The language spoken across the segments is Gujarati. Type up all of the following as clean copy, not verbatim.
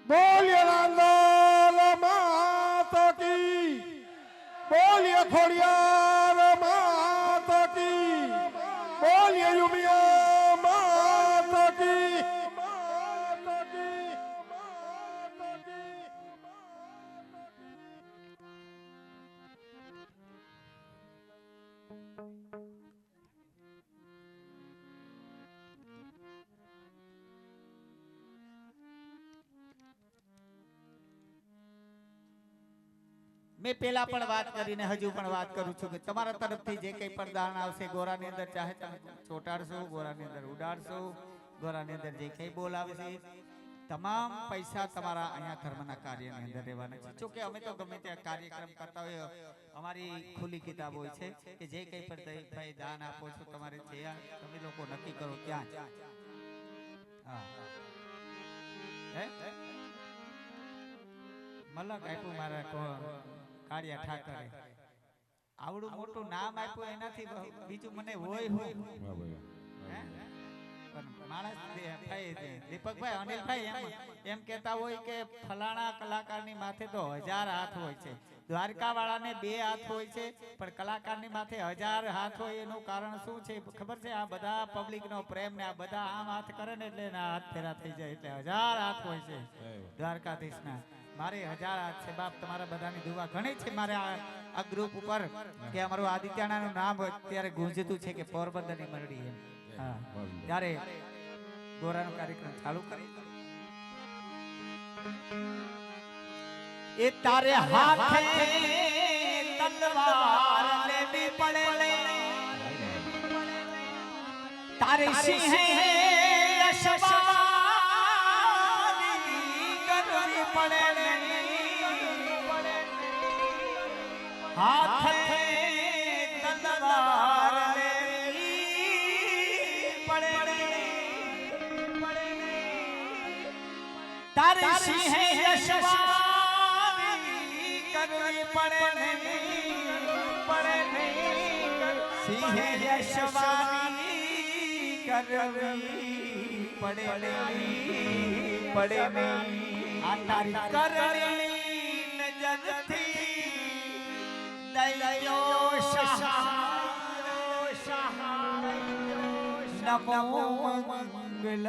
બોલીએ નાંદોલ માતા કી, બોલીએ ખોડિયાર માતા કી, બોલીએ યુમિયા માતા કી, માતા કી, માતા કી. मैं पहला पण बात करीने हजू पण बात करूं છું કે તમારા તરફથી જે કઈ પણ દાન આવશે ગોરાની અંદર ચાહે તમે ચોટાડશો, ગોરાની અંદર ઉડાડશો, ગોરાની અંદર જે કઈ બોલ આવશે તમામ પૈસા તમારા અહીંયા ધર્મના કાર્યની અંદર રહેવાના છે. જો કે અમે તો ગમે ત્યાં કાર્યક્રમ કરતા હોય અમારી ખુલ્લી કિતાબ હોય છે કે જે કઈ પણ ભાઈ દાન આપો છો તમારે જે તમે લોકો નક્કી કરો ત્યાં જ. હા હે મલક આપ્યું મારા કાળિયા ઠાકરે, આવડું મોટું નામ આપ્યું એનાથી બીજું મને હોય હું માણસ દીપકભાઈ અનિલભાઈ એમ કહેતા હોય કે ફલાણા કલાકારની માથે તો 1000 હાથ હોય છે, દ્વારકા વાળાને 2 હાથ હોય છે પણ કલાકારની માથે 1000 હાથ હોય. એનું કારણ શું છે ખબર છે? આ બધા પબ્લિક નો પ્રેમ ને આ બધા આમ હાથ કરે ને એટલે હાથ ફેરા થઈ જાય એટલે 1000 હાથ હોય છે દ્વારકાધીશના. મારે 1000 હાથ છે બાપ, તમારા બધાની દુઆ ઘણી છે મારે આ ગ્રુપ ઉપર કે અમારું આદિત્યનાનું નામ અત્યારે ગુંજતું છે કે પોરબંદરની મરડી એમ. હા ત્યારે ગોરાનો કાર્યક્રમ ચાલુ કરી એ તારે હાથે તલવાર લેવી પડે, તારે સિંહે અશવારી કરવી પડે, હાથે તલવાર તારે સિંહે યશવારી કરવી પડે, સિંહે યશવારી કરવી પડે. આ તારી કરણી જગથી દયો નમો મંગલ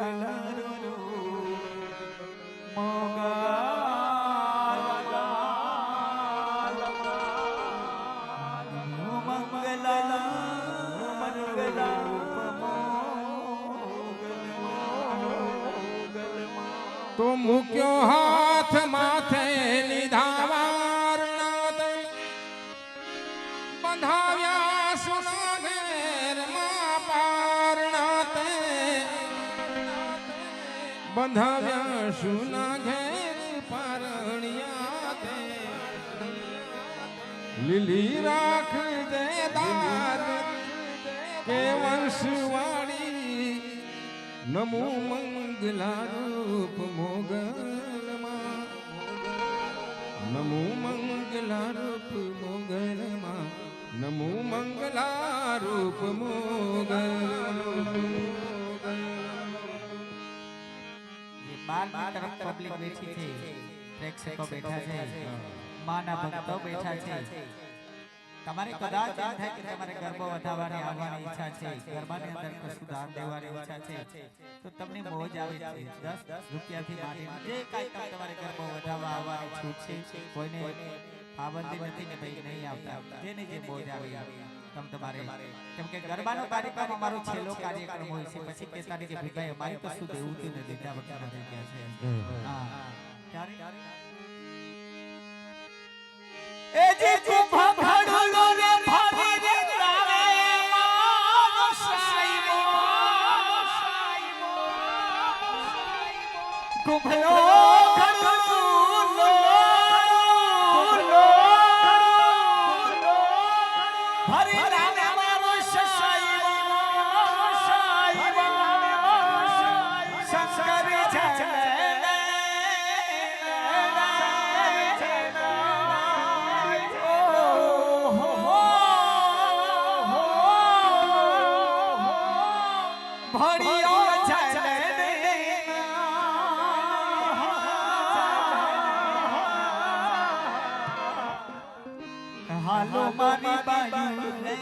તો મૂક્યો હાથ માથે લીધા વારણાત, બંધાવ્યા સુના ઘેર માં પારણાત, બંધાવ્યા સુના ઘેર પારણિયાત, લીલી રાખ દે દાર કે વંશવાળી, નમો મંગલા રૂપ મોગલમાં, નમો મંગલા રૂપ મોગલમાં, નમો મંગલા રૂપ મોગલમાં. બાર તરફ પબ્લિક બેઠી છે, પ્રેક્ષકો બેઠા છે, માના ભક્તો બેઠા છે. તમારે કદાચ એમ થાય કે તમારે ગરબા વધારવાની આવવાની ઈચ્છા છે, ગરબાની અંદર કશું દાન દેવાની ઈચ્છા છે તો તમને મોજ આવે છે. 10 રૂપિયાથી માંડીને જે કાંઈ તમારે ગરબા વધારવા આવવાની છૂટ છે, કોઈને પાબંદી નથી ને ભાઈ નહીં આવતા, જેને જે મોજ આવી તમ તમારે. કેમ કે ગરબાનો કાર્યક્રમ અમારો છેલ્લો કાર્યક્રમ હોય છે, પછી કહેતા કે ભાઈ અમારે કશું દેવું હતું ને દીધા વગર થઈ ગયા છે. હા ત્યારે એ જે ગુફા ભડલો ને ફરી રે તારે મારો સાઈબો, ગુફલો ભડલો ફરી રે મારો સાઈબો, શંકર જય ભડિયો હાલો મારી બાજુ રે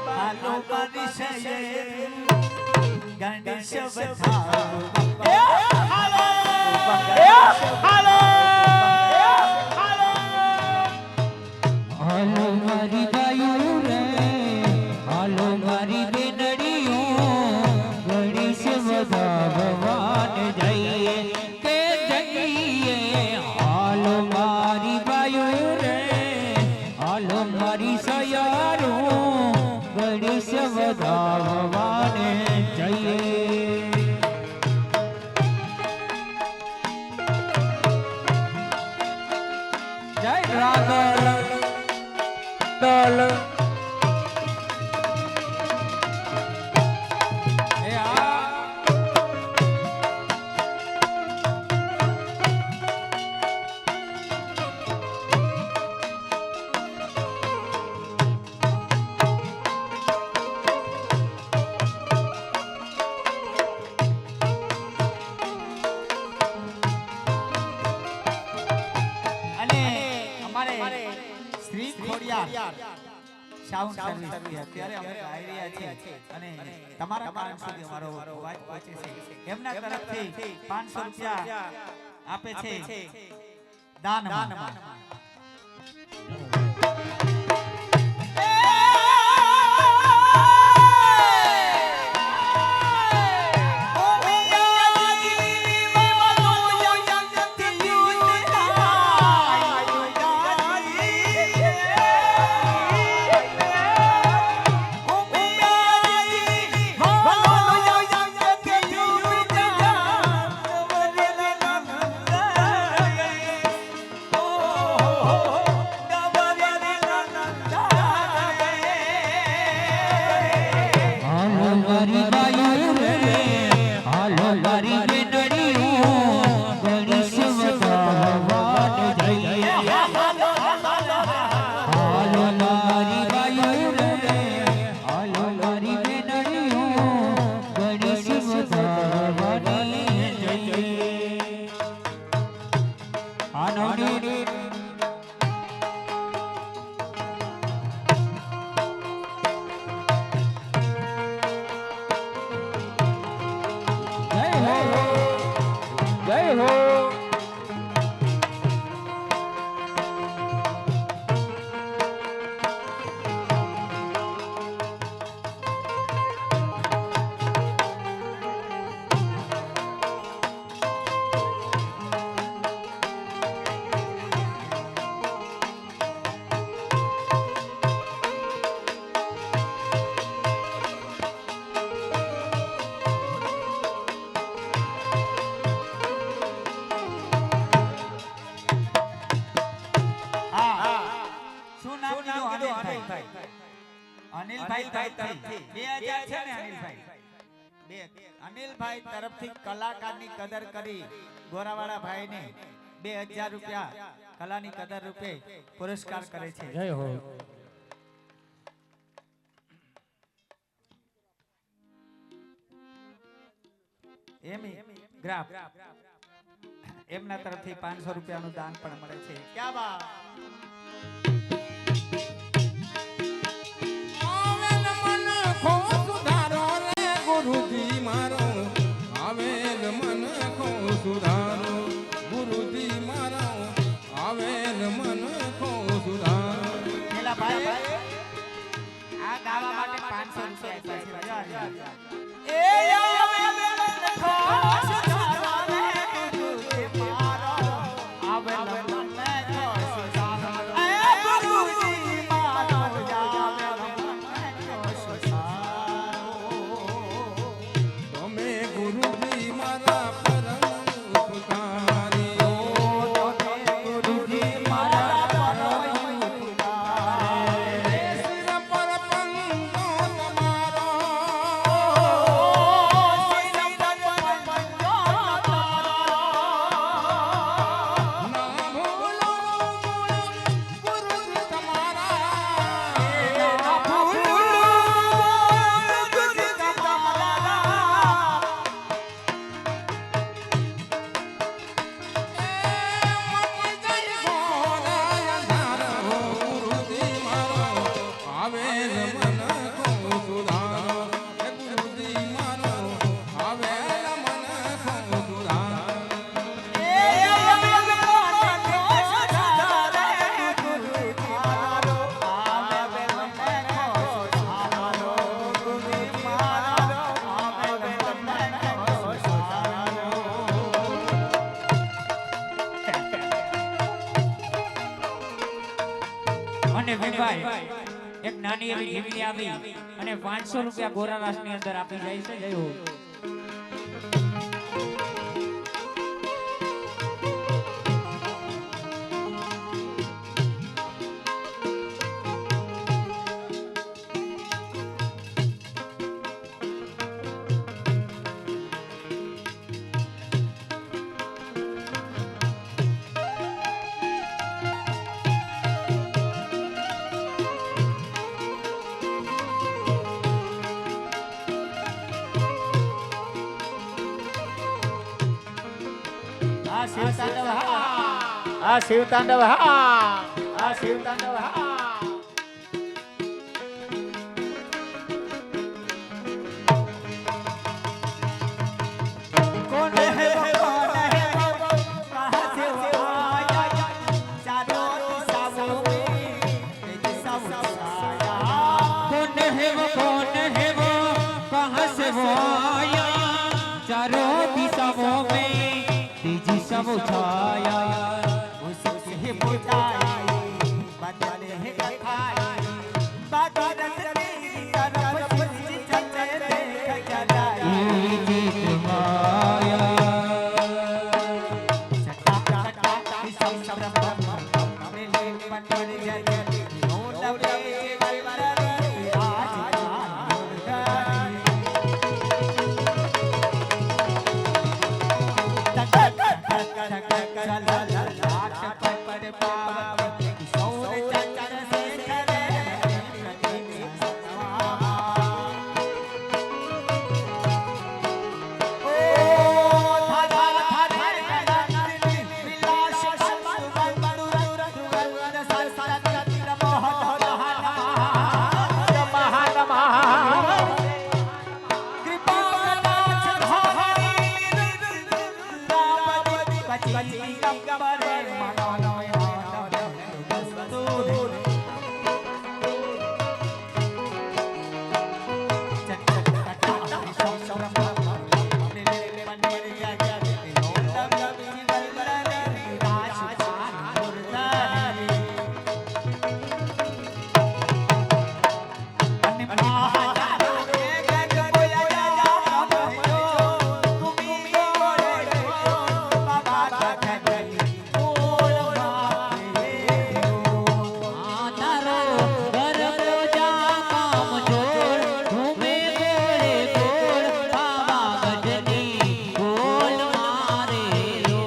હાલો મારી શયે ગણેશ વધારો હાલો હાલો હાલો મારી બાયુ રે હાલો મારી બેનડીઓ ગણેશ વધારવાન જઈએ કે જઈએ હાલો મારી બાયુ રે હાલો મારી સયારો ગણેશ વધારવાન જઈએ જય રાગલ દલ એ આ અને અમારે શ્રી ખોડિયાર સાઉન્ડ સર્વિસ થી અત્યારે અમે ગાઈ રહ્યા છીએ અને તમારા કાન સુધી અમારો અવાજ પહોંચે છે એમના તરફથી 500 રૂપિયા આપે છે દાનમાં અનિલભાઈ તરફથી 2000 છે ને અનિલભાઈ તરફથી કલાકારની કદર કરી ગોરાવાડા ભાઈને 2000 રૂપિયા કલાની કદર રૂપે પુરસ્કાર કરે છે જય હો ગ્રાફ એમના તરફથી 500 રૂપિયાનું દાન પણ મળે છે ક્યાં બા ગુરુજી મારો આવેલ મન ખો સુધારો ગુરુજી મારો આવેલ મન ખો સુધારો પેલા ભાઈ આ ગાવા માટે 500 રૂપિયા આપ્યા છે એ આવેલ મન ખો સુધારો ગુરુજી મારો આવેલ મન ખો સુધારો એ ગુરુજી મારો આવેલ મન ખો સુધારો ગુરુજી મારા પરમ ઉપકારી ગુરુજી મારા પરમ ઉપકારી શિર પર પંગો તમારો ભાઈ એક નાની એવી જીવડી આવી અને 500 રૂપિયા ગોરારાસ ની અંદર આપી જાય છે. જય હો. આ શિવ તાંડવ હા, આ શિવ તાંડવ હા. કોણ હે वो, कहां से वो आया, चारों दिशाओं में तेज सा छाया. कौन है वो कहाँ से वो आया, चारों दिशाओं में तेजी सा वो छाया. उससे बुझाई बदले है कथाई, बादल तेरी तरफ खुशी चचे देख जलाई. ये जीत माया चटा चटा किसी संभ्रम में ले पटड़ जय नो लगे गलवरी आज तक तक तक तक चल लाट पर पावन सौर चंद्र से करे प्रति समा. ओ धारा धारा विलास संबंध बंदुर सरस्वती मोहन महान कृपा कटाक्ष भारी रामदी बची गंबर मनोनय वस्तुर चट चट कटा संभ्रम ले ले पंडित जय जय नो लगे गलवरी राज मुर्दारी. तारो घर को जा काम जोड़, घूमे गोले गोल, बाबा गजनी गोल मारे लो.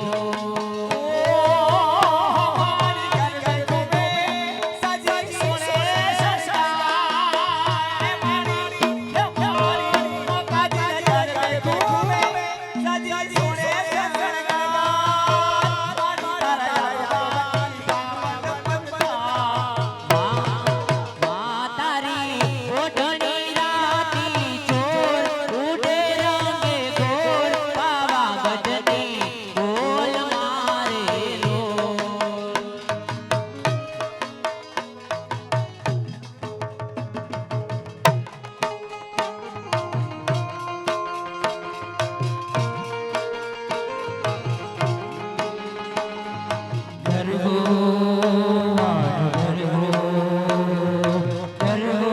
तारी ओढ़नी राती चोर, उड़े रंगे गोल, बाबा गजनी गोल मारे लो. घर हो घर हो घर हो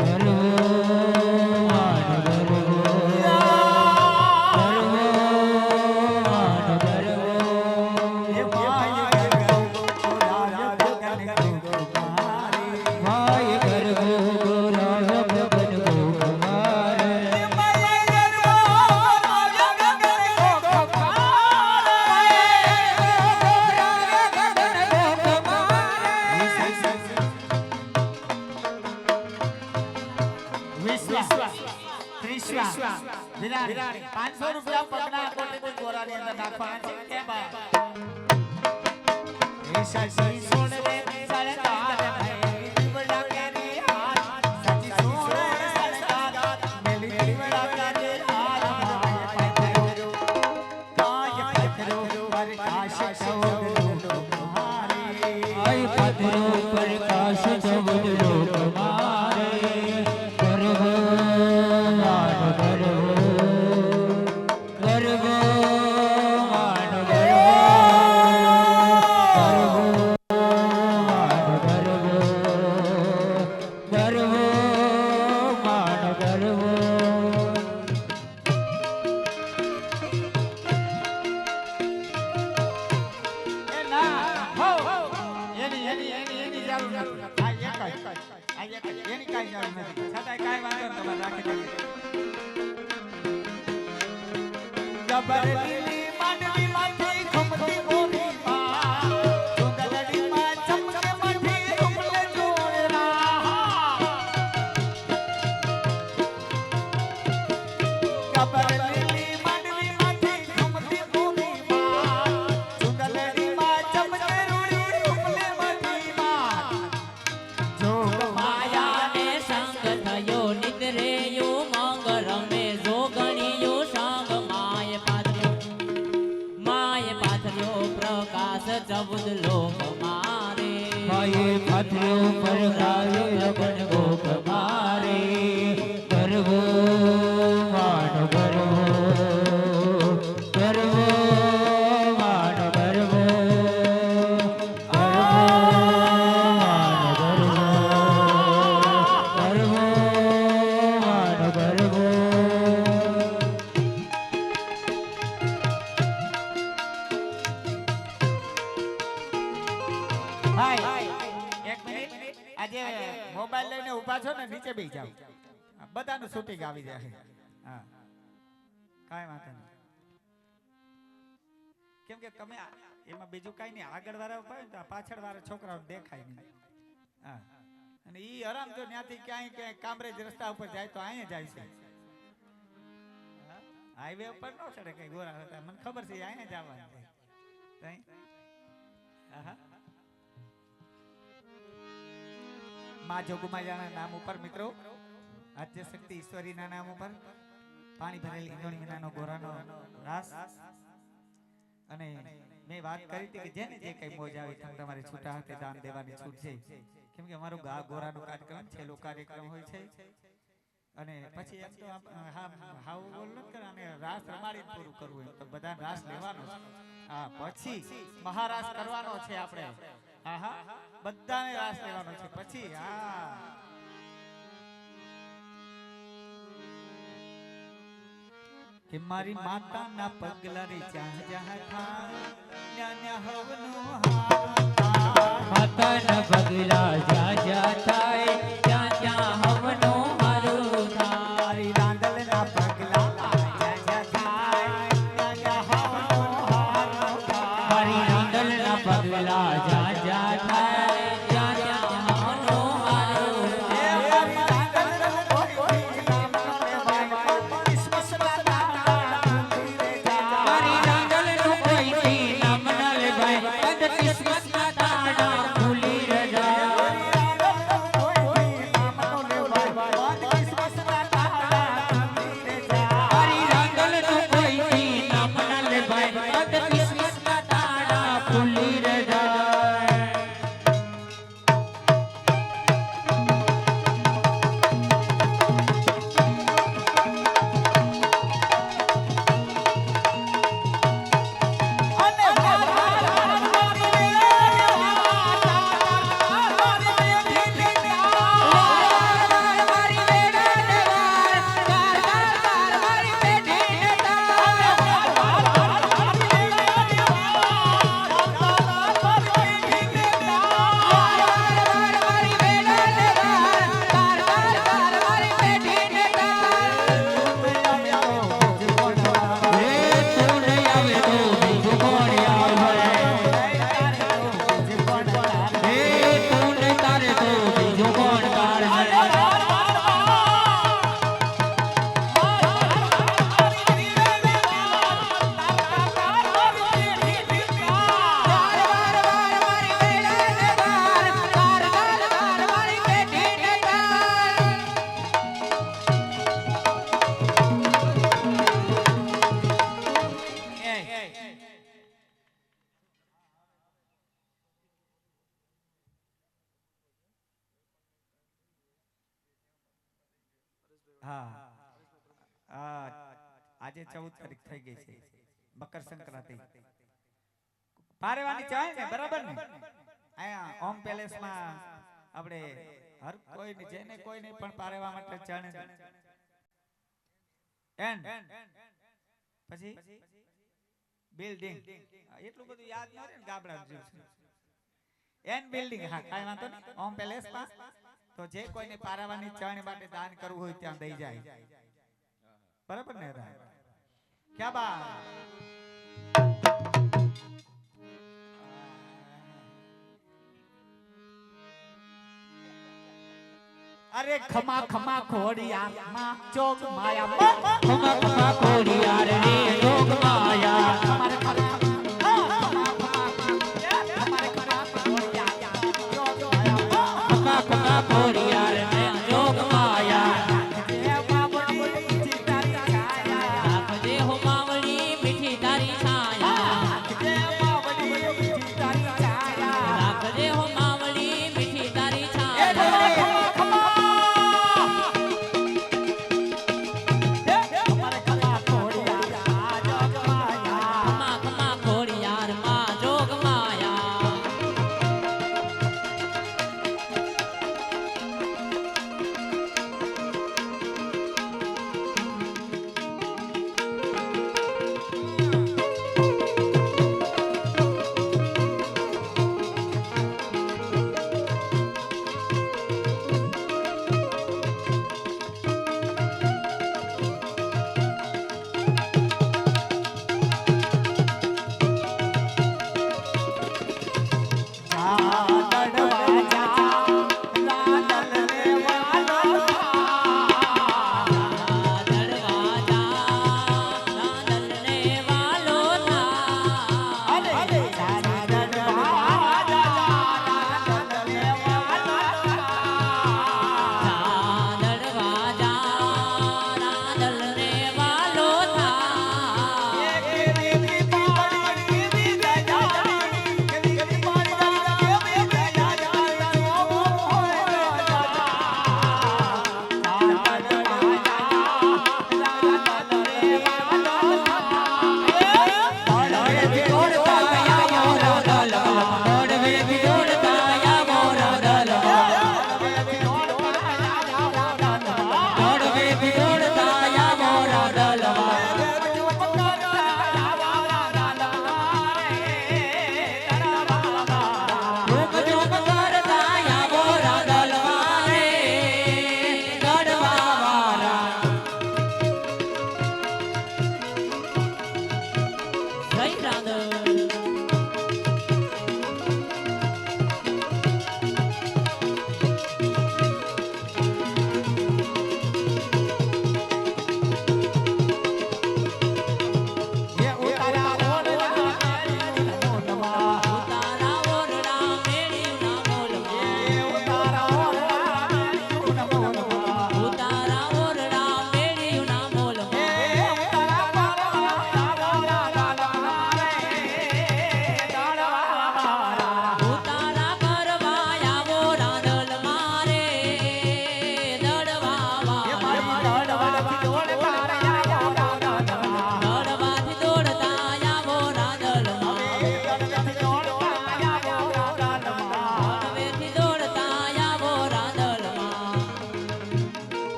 घर हो घर हो घर भाई घर हो गोराज भगन को कुमार. વિરાટ 500 રૂપિયા પગના કોટેથી ગોરાની અંદર નાખવાના છે કે બા એ સસી સોણ રે સરદાર ભાઈ દીવડા કેરી હાથ સચી સોણ રે સરદાર મેલી દીવડા કેરી હાથ પથરો કાય પથરો પ્રકાશ ચૌદલો તમારે आई पत्रो प्रकाश चौदलो तुम्हारे. घर हो घर हो घर हो घर हो રાખી દે જબર લીલી માંડવી માંથી ઘૂમતી ગોરી માં સુંદરડી માં ચમકે મઠી રૂપલે જોરા જબર લીલી માંડવી માંથી ઘૂમતી ગોરી માં સુંદરડી માં ચમકે રૂડી રૂપલે મઠી માં જોગ માયાને સંગ થયો નિદ્રેયો મંગ રમે જોગણીયો સંગ માય પાથર્યો પ્રકાશ ચબુદ લોક મારે માયે પાથર્યો પરગાયો લગન ગોપ મારે ગરવો માન ગરવો ગરવો માન ગરવો આજે મોબાઈલ લઈને ઊભા છો ને નીચે બેસી જાવ બધાનું શૂટિંગ આવી જાય હા કાંઈ વાંધો નહીં કેમ કે તમે એમાં બીજું કાંઈ નહીં આગળ વાળા ઉભા હોય તો પાછળ વાળા છોકરાઓ દેખાય નહીં હા અને ઈ આરામ જો ત્યાંથી ક્યાંય કામરેજ રસ્તા ઉપર જાય તો અહીંયા જાય છે હાઈવે ઉપર ન ચડે કઈ ગોરા હતા મને ખબર છે અહીંયા જવાનું હા માં જોગમાયાના નામ ઉપર મિત્રો આદ્ય શક્તિ ઈશ્વરીના નામ ઉપર પાણી ભરેલી ઈંડોળી વિનાનો ગોરાનો રાસ અને મેં વાત કરી હતી કે જેને જે કઈ મોજ આવી તમારે છૂટા હાથે દાન દેવાની છૂટ છે કેમ કે અમારો ગોરાનો કાર્યક્રમ છેલ્લો કાર્યક્રમ હોય છે અને પછી એમ તો હાવ બોલ કરે અને રાસ રમાડીને પૂરું કરવું એમ તો બધા રાસ લેવાનો છે હા પછી મહારાસ કરવાનો છે આપણે હા હા બધાને રાસ લેવાનો છે પછી હા કે મારી માતાના પગલા રે જ્યાં જ્યાં થાય ન્યા ન્યા હવનો હાર માતાના પગલા જ્યાં જ્યાં થાય ત્યાં ત્યાં હવનો હારું થાય મારી રાંદલના પગલા જ્યાં જ્યાં થાય ન્યા ન્યા હવનો હાર મારી રાંદલના પગલા જ્યાં જ્યાં થાય ત્યાં ત્યાં હવનો હારું થાય મારી રાંદલનું કોઈથી નામ ન લેવાય પદ કિસ્મતના તાળા ખુલી રે જાય મારી રાંદલનું કોઈથી નામ ન લેવાય પદ કિસ્મતના તાળા ખુલી રે જાય આજે 14 તારીખ થઈ ગઈ છે મકર સંક્રાંતિ પારેવાની ચાય ને બરાબર ને આયા ઓમ પેલેસ માં આપણે હર કોઈ ને જેને કોઈ ને પણ પારેવા માટે ચાણે એન્ડ પછી બિલ્ડિંગ એટલું બધું યાદ ન રહે ને ગાબડા જેવું એન્ડ બિલ્ડિંગ હા કાઈ વાંધો નહીં ઓમ પેલેસ માં તો જે કોઈને પારાવાની ચણ માટે દાન કરવું હોય ત્યાં દઈ જાય બરાબર ને ક્યાં બા અરે ખમા ખમા ખોડિયા માં ચોક માયા ખમા ખમા ખોડિયાર રે જોગ માયા ખમા ખમા ખમા ખમા ખોડિયાર રે જોગ માયા રાખજે હો માવડી મીઠી તારી છાયા રાખજે હો માવડી મીઠી તારી છાયા ખમા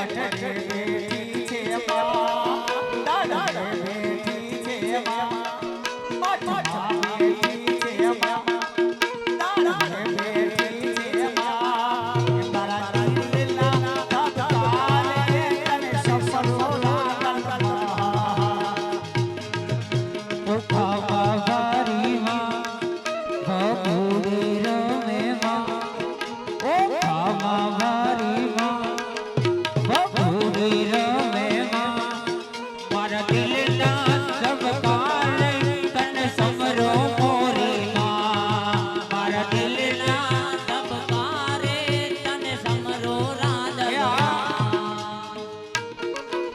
મઠે બેઠી છે માં દાડે બેઠી છે માં મઠે બેઠી છે માં દાડે બેઠી છે માં મારા દિલના ધબકારે તને સફરો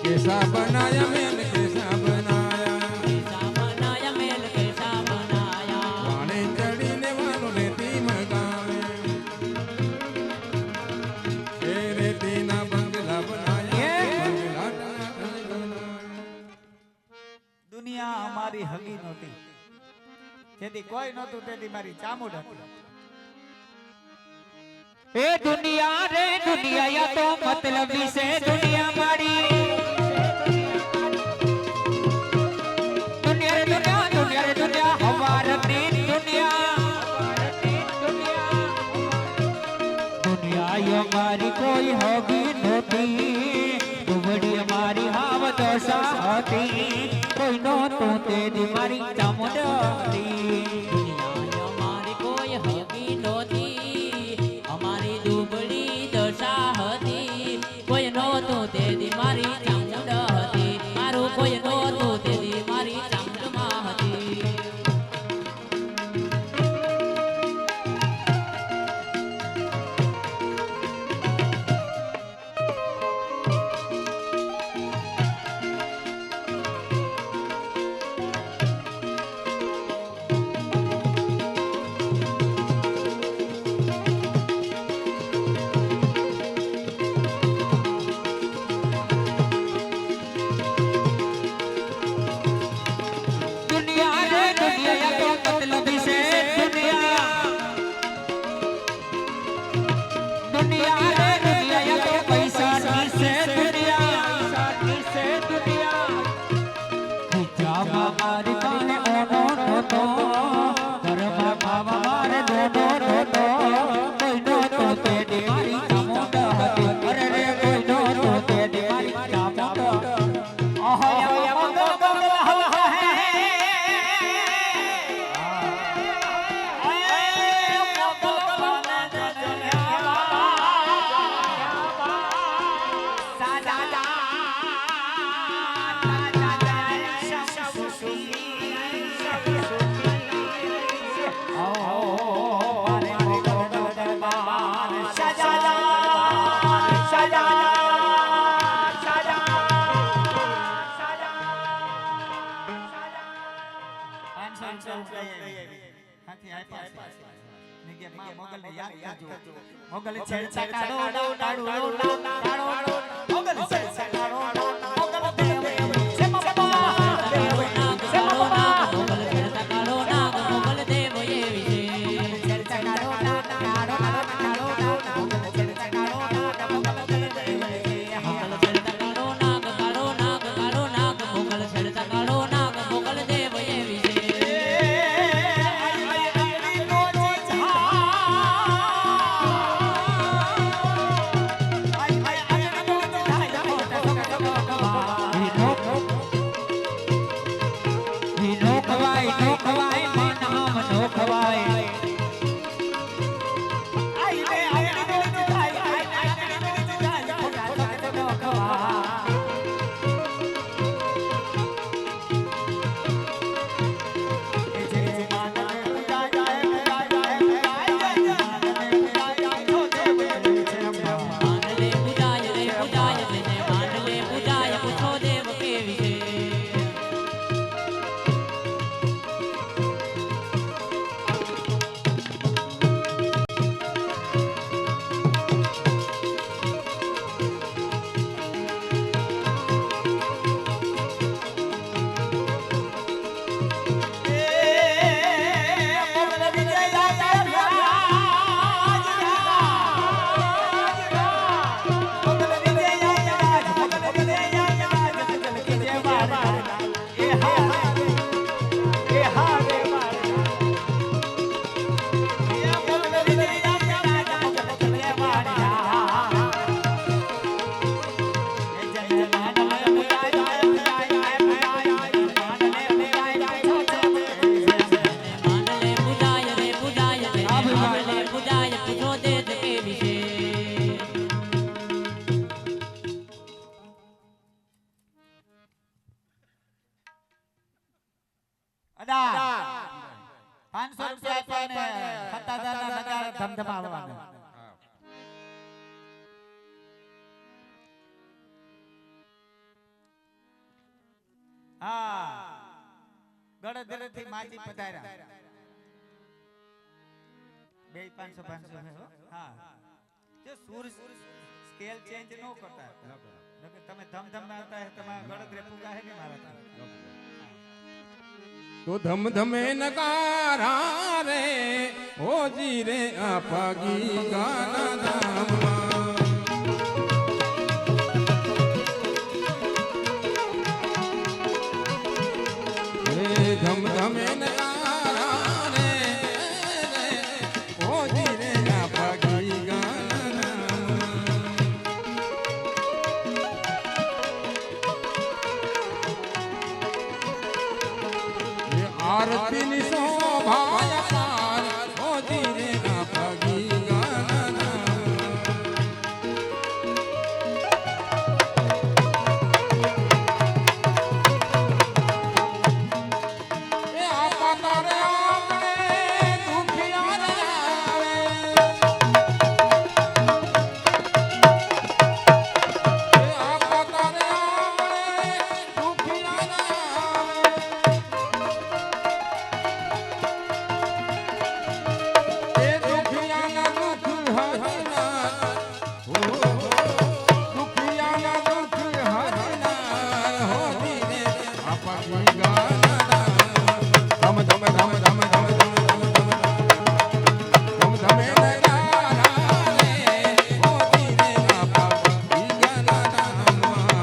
कैसा बनाया मैंने कैसा बनाया वाणे चढ़ीने वालों रेती मगावे ए रेती ना बंगला बनाया बंगला દુનિયા અમારી હગી નહોતી જેથી કોઈ નહોતું તેથી મારી ચામુંડ હતી એ દુનિયા રે દુનિયા તો મતલબી છે દુનિયા મારી दुनिया हमारी दुनिया हमारी कोई होगी नोती दुबड़ी हमारी हाव दशा होती कोई नो तो तेरी मारी चामुंडी दुनिया हमारी कोई होगी नोती हमारी दुबड़ी दशा होती कोई नो तो तेरी मारी चामुंड होती मारू कोई नो तो तेरी मारी 500 રૂપિયા હાથી આપ્યા છે ને કે માં મોગલને યાદ કરજો મોગલ છે કાળો કાળો કાળો મોગલ છે કાળો મોગલ દેવ છે બાબા દેવ છે બાબા મોગલ ખેડતા કાળો નાગ મોગલ દેવ એવી છે કાળો કાળો કાળો મોગલ છે કાળો મોગલ દેવ મોગલ ખેડતા કાળો નાગ મોગલ ખેડતા કાળો નાગ મોગલ દેવ એવી છે અદા 500 રૂપિયા આપ્યા ને 7000 ના નગારા ધમધમાવવાના હા ગળદરે થી માજી પધાર્યા બે 500 500 હે હો હા જે સુર સ્કેલ ચેન્જ નો કરતા નકર તમે ધમધમ આવતા હે તમારા ગળદરે પુગા હે ને મારા તો ધમ ધમે નકારા રે હોજી રે આપગી ગાના ધામમાં ધમ ધમે નકારા રે હોજી રે આપગી ગાના આરતી ની શોભા પાર હોજી રે આપગી ગાના એ આપા તારે આંગણે દુખિયા રે આવે એ આપા તારે આંગણે દુખિયા રે આવે એ દુખિયાના દુખ હરનાર હો દુખિયાના દુખ હરનાર હોજી રે આપગી ગાના ધમ ધમ ધમ ધમ ધમ ધમ ધમે નગારા રે હોજી રે આપગી ગાના ધામમાં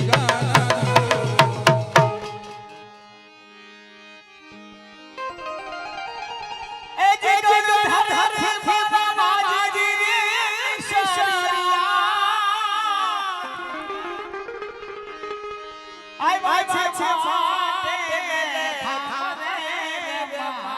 ગાના એ જે ગોલ હર હર ફેફા માજી રે શશરિયા આય વાય છે માટે ખારે રે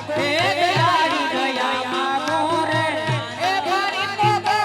એ દયાળી ગયા માગો રે એ મારી મોગા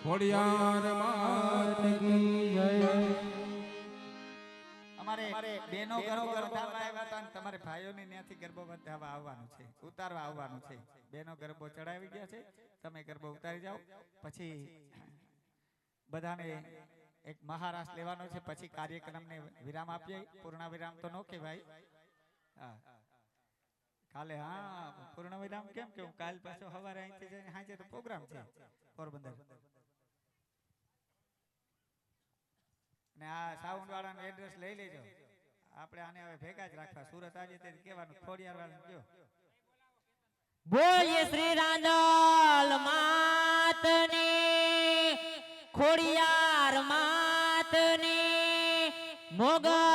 ખોડિયાર માત કી જય. અમારે બેનો ગરબો વધારવા આવ્યા હતા અને તમારે ભાઈઓને ત્યાંથી ગરબો વધારવા આવવાનું છે, ઉતારવા આવવાનું છે. બેનો ગરબો ચડાવી ગયા છે, તમે ગરબો ઉતારી જાઓ. પછી બધાને એક મહારાષ્ટ્ર લેવાનો છે, પછી કાર્યક્રમને વિરામ આપીએ. પૂર્ણ વિરામ તો નો કહેવાય. હા કાલે હા પૂર્ણ વિરામ કેમ કેવું, કાલ પાછો સવારે અહીંથી જઈને સાંજે તો પ્રોગ્રામ છે પોરબંદર. ને આ સાઉન્ડ વાળાનું એડ્રેસ લઈ લેજો. આપણે આને હવે ભેગા જ રાખવા. સુરત આજે તે કહેવાનું ખોડિયાર વાળાને કયો. બોલીએ શ્રી રાંદલ માતની, ખોડિયાર માતની, મોગલ